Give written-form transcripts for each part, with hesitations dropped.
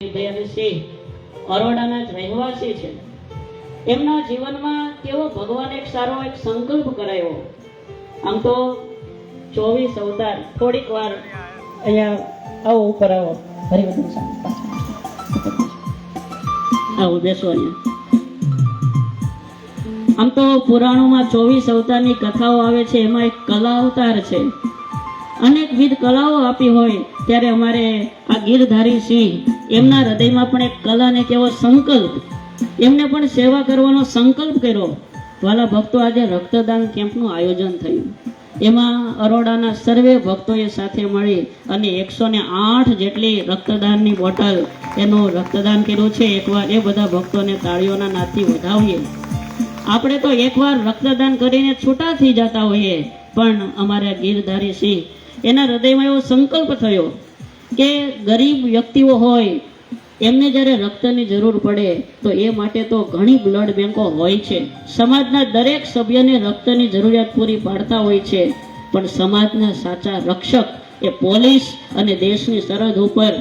સિંહ અરોડાના જ રહેવાસી છે. એમના જીવનમાં કેવો ભગવાન એક સારો એક સંકલ્પ કરાયો. આમ તો 24 અવતાર. થોડીક વાર અહીંયા આવો, ઉપર આવો, હરિવર્ધન સ્વામી આવો, બેસો અહીંયા. આમ તો પુરાણોમાં 24 અવતારની કથાઓ આવે છે, એમાં એક કલા અવતાર છે. અનેકવિધ કલાઓ આપી હોય ત્યારે અમારે આ ગીરધારી સિંહ એમના હૃદયમાં પણ એક કલાને કેવો સંકલ્પ, એમને પણ સેવા કરવાનો સંકલ્પ કર્યો. વાલા ભક્તો, આજે રક્તદાન કેમ્પનું આયોજન થયું. એમાં અરોડાના સર્વે ભક્તોએ સાથે મળી અને 108 જેટલી રક્તદાનની બોટલ એનું રક્તદાન કર્યું છે. એકવાર એ બધા ભક્તોને તાળીઓના નાદથી વધાવીએ. આપણે તો એકવાર રક્તદાન કરીને છૂટા થઈ જતા હોઈએ, પણ અમારા ગીરધારી સિંહ એના હૃદયમાં એવો સંકલ્પ થયો કે ગરીબ વ્યક્તિઓ હોય એમને જ્યારે રક્તની જરૂર પડે તો એ માટે તો ઘણી બ્લડ બેંકો હોય છે. સમાજના દરેક સભ્યને રક્તની જરૂરિયાત પૂરી પાડતા હોય છે, પણ સમાજના સાચા રક્ષક એ પોલીસ અને દેશની સરહદ ઉપર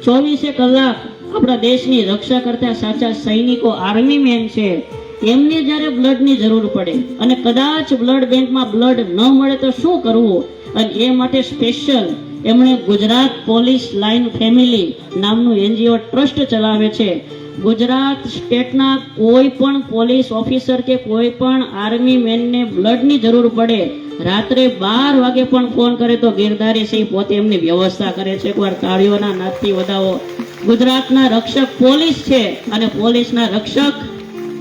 24 કલાક આપણા દેશની રક્ષા કરતા સાચા સૈનિકો, આર્મી મેન છે. એમને જ્યારે બ્લડની જરૂર પડે અને કદાચ બ્લડ બેંકમાં બ્લડ ન મળે તો શું કરવું, અને એ માટે સ્પેશિયલ એમણે ગુજરાત પોલીસ લાઇન ફેમિલી નામનું NGO ટ્રસ્ટ ચલાવે છે. ગુજરાત સ્ટેટના કોઈ પણ પોલીસ ઓફિસર કે કોઈ પણ આર્મી મેનને બ્લડની જરૂર પડે, રાત્રે 12 વાગે પણ ફોન કરે તો ગીરધારી સિંહ પોતે એમની વ્યવસ્થા કરે છે. એકવાર તાળીઓના નાદથી વધાવો. ગુજરાતના રક્ષક પોલીસ છે અને પોલીસના રક્ષક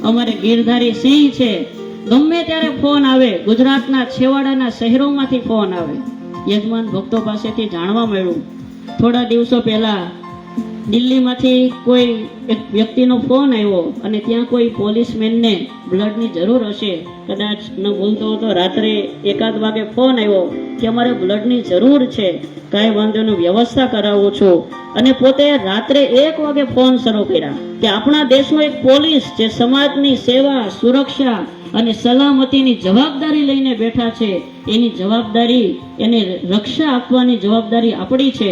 અમારે ગીરધારી સિંહ છે. ગમે ત્યારે ફોન આવે, ગુજરાતના છેવાડાના શહેરોમાંથી ફોન આવે. યજમાન ભક્તો પાસેથી જાણવા મળ્યું, થોડા દિવસો પહેલા દિલ્હીમાંથી કોઈ એક વ્યક્તિનો ફોન આવ્યો અને ત્યાં કોઈ પોલીસમેનને બ્લડની જરૂર હશે. કદાચ ન ભૂલતો હતો રાત્રે 1 વાગે ફોન આવ્યો કે અમારે બ્લડની જરૂર છે, કાંઈ વાંધો નહીં, વ્યવસ્થા કરાવું છું. અને પોતે રાત્રે 1 વાગે ફોન શરૂ કર્યા કે આપણા દેશનો એક પોલીસ જે સમાજની સેવા, સુરક્ષા અને સલામતીની જવાબદારી લઈને બેઠા છે, એની જવાબદારી, એને રક્ષા આપવાની જવાબદારી આપણી છે.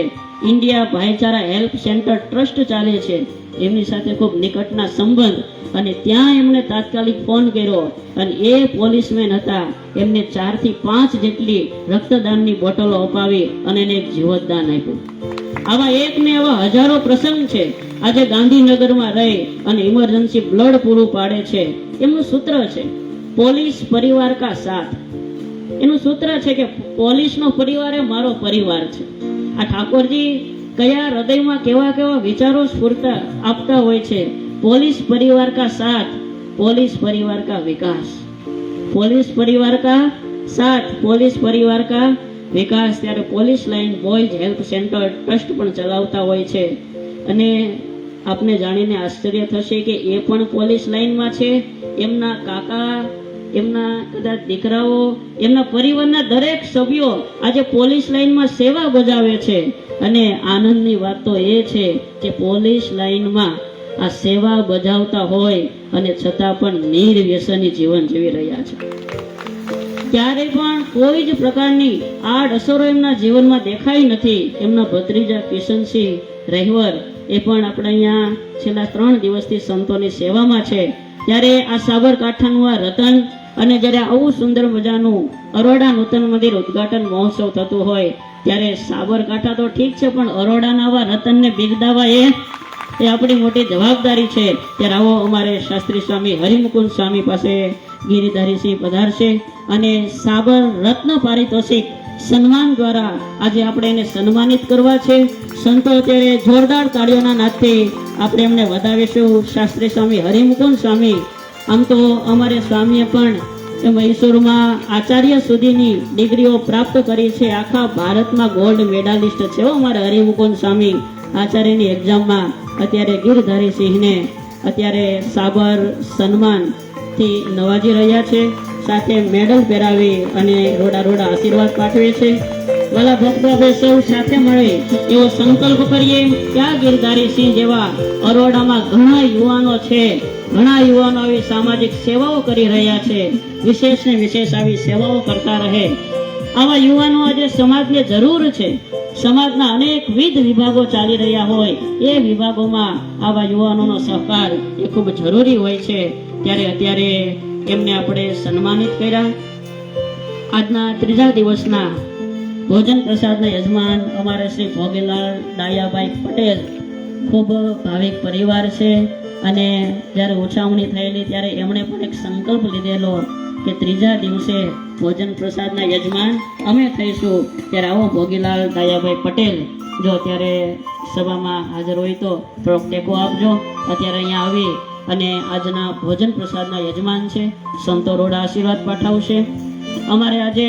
ઇન્ડિયા ભાઈચારા હેલ્પ સેન્ટર ટ્રસ્ટ ચાલે છે, એમની સાથે ખૂબ નિકટના સંબંધ. અને ત્યાં એમણે તાત્કાલિક ફોન કર્યો અને એ પોલીસમેન હતા, એમને 4 થી 5 જેટલી રક્તદાનની બોટલો અપાવી અને એને એક જીવતદાન આપ્યું. આવા એક ને એવા હજારો પ્રસંગ છે. આજે ગાંધીનગરમાં રહી અને ઇમરજન્સી બ્લડ પૂરું પાડે છે. એમનું સૂત્ર છે પોલીસ પરિવાર કા સાથ. એનું સૂત્ર છે કે પોલીસનો પરિવાર એ મારો પરિવાર છે. આ ઠાકોરજી કયા હૃદયમાં કેવા કેવા વિચારો સ્ફૂર્તા આપતા હોય છે. પોલીસ પરિવાર કા સાથ, પોલીસ પરિવાર કા વિકાસ, પોલીસ પરિવાર કા સાથ, પોલીસ પરિવાર કા વિકાસ. ત્યારે police line boys help centre trust પણ ચલાવતા હોય છે. અને આપને જાણીને આશ્ચર્ય થશે કે એ પણ પોલીસ લાઇનમાં છે. એમના કાકા, એમના કદાચ દીકરાઓ, એમના પરિવારના દરેક સભ્યો આજે પોલીસ લાઇનમાં સેવા બજાવે છે. અને આનંદની વાત તો એ છે કે પોલીસ લાઇનમાં આ સેવા બજાવતા હોય અને છતાં પણ નિર્વ્યસની જીવન જીવી રહ્યા છે. ક્યારેય પણ કોઈ જ પ્રકારની આડઅસરો એમના જીવનમાં દેખાઈ નથી. એમના ભત્રીજા કિશનસિંહ રહેવર એ પણ આપણે અહીંયા છેલ્લા 3 દિવસથી સંતોની સેવામાં છે. ત્યારે આ સાબરકાંઠાનું આ રતન, અને જ્યારે આવું સુંદર મજાનું અરોડા નૂતન મંદિર ઉદ્ઘાટન મહોત્સવ થતું હોય ત્યારે સાબરકાંઠા તો ઠીક છે, પણ અરોડાના આવા રતનને બિરદાવવા એ આપણી મોટી જવાબદારી છે. ત્યારે આવો અમારે શાસ્ત્રી સ્વામી હરિમુકુંદ સ્વામી પાસે ગિરિધારી સિંહ પધારશે અને સાબર રત્ન પારિતોષિક સન્માન દ્વારા આજે આપણે એને સન્માનિત કરવા છે. સંતો અત્યારે જોરદાર તાળીઓના નાદથી આપણે એમને વધાવીશું. શાસ્ત્રી સ્વામી હરિમુકુંદ સ્વામી, આમ તો અમારે સ્વામીએ પણ એ મૈસૂરમાં આચાર્ય સુધીની ડિગ્રીઓ પ્રાપ્ત કરી છે. આખા ભારતમાં ગોલ્ડ મેડાલિસ્ટ છે અમારે હરિમુકુંદ સ્વામી. આચાર્યની એક્ઝામમાં અત્યારે ગીરધારી સિંહને અત્યારે સાબર સન્માનથી નવાજી રહ્યા છે. સાથે મેડલ પહેરાવી અને રોડા રોડા આશીર્વાદ પાઠવે છે. વાલા ભક્તો, આપણે સૌ સાથે મળી એવો સંકલ્પ કરીએ કે આ ગીરધારી સિંહ જેવા અરોડામાં ઘણા યુવાનો છે, ઘણા યુવાનો આવી સામાજિક સેવાઓ કરી રહ્યા છે. વિશેષ ને વિશેષ આવી સેવાઓ કરતા રહે. આવા યુવાનો આજે સમાજને જરૂર છે. સમાજના અનેકવિધ વિભાગો ચાલી રહ્યા હોય એ વિભાગોમાં આવા યુવાનોનો સહકાર એ ખૂબ જરૂરી હોય છે. ત્યારે અત્યારે એમને આપણે સન્માનિત કર્યા. આજના ત્રીજા દિવસના ભોજન પ્રસાદના યજમાન અમારે શ્રી ભોગીલાલ ડાયાભાઈ પટેલ ખૂબ ભાવિક પરિવાર છે. અને જ્યારે ઉછામણી થયેલી ત્યારે એમણે પણ એક સંકલ્પ લીધેલો કે ત્રીજા દિવસે ભોજન પ્રસાદના યજમાન અમે થઈશું. ત્યારે આવો ભોગીલાલ ડાયાભાઈ પટેલ જો અત્યારે સભામાં હાજર હોય તો થોડોક ટેકો આપજો. અત્યારે અહીંયા આવી અને આજના ભોજન પ્રસાદના યજમાન છે. સંતો રોડા આશીર્વાદ પાઠવશે. અમારે આજે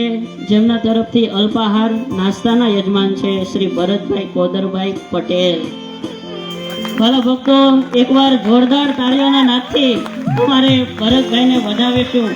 જેમના તરફથી અલ્પાહાર નાસ્તાના યજમાન છે શ્રી ભરતભાઈ કોદરભાઈ પટેલ. ભલા ભક્તો, એકવાર જોરદાર તાળીઓના નાદથી અમારે ભરતભાઈને વધાવીશું.